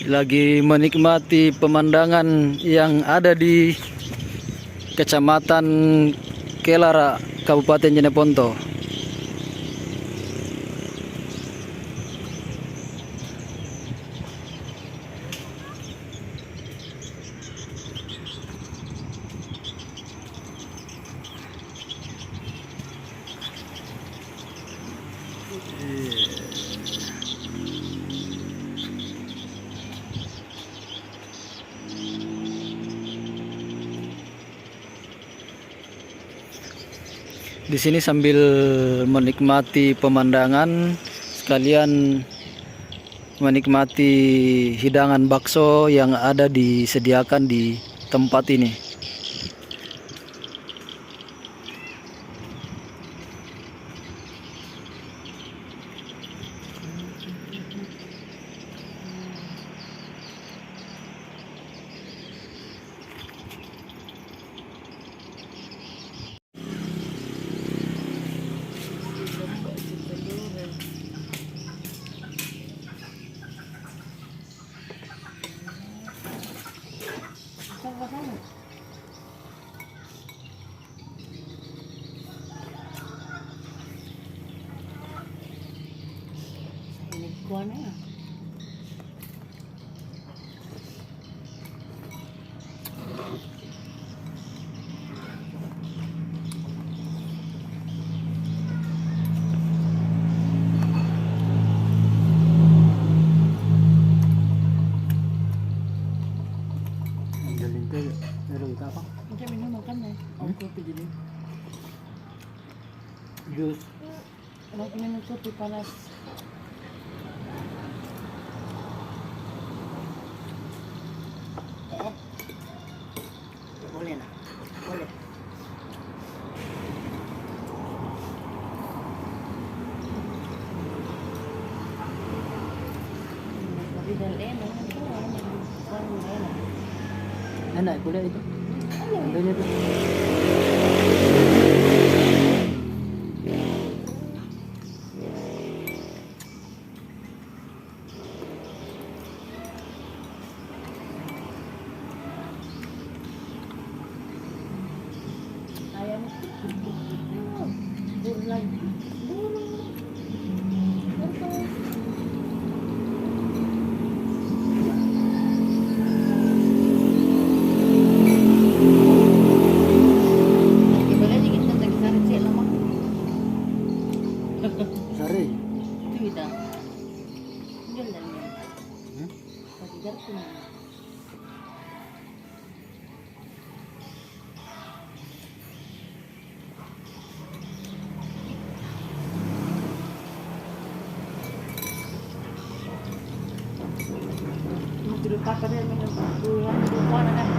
lagi menikmati pemandangan yang ada di Kecamatan Kelara, Kabupaten Jeneponto. Di sini sambil menikmati pemandangan, sekalian menikmati hidangan bakso yang ada disediakan di tempat ini. Kuana ya. Apa? Macam ini makan ya. Aku pergi dulu. Jus. Lagi minum kopi panas. Boleh nak? Boleh. Tapi dah enak tu orang enak. Enak kuliah itu. Andanya tuh. Ayam bulan Sari. itu kita jalan ya. Pagi garpu. Dulu papa dia minum dulu kan.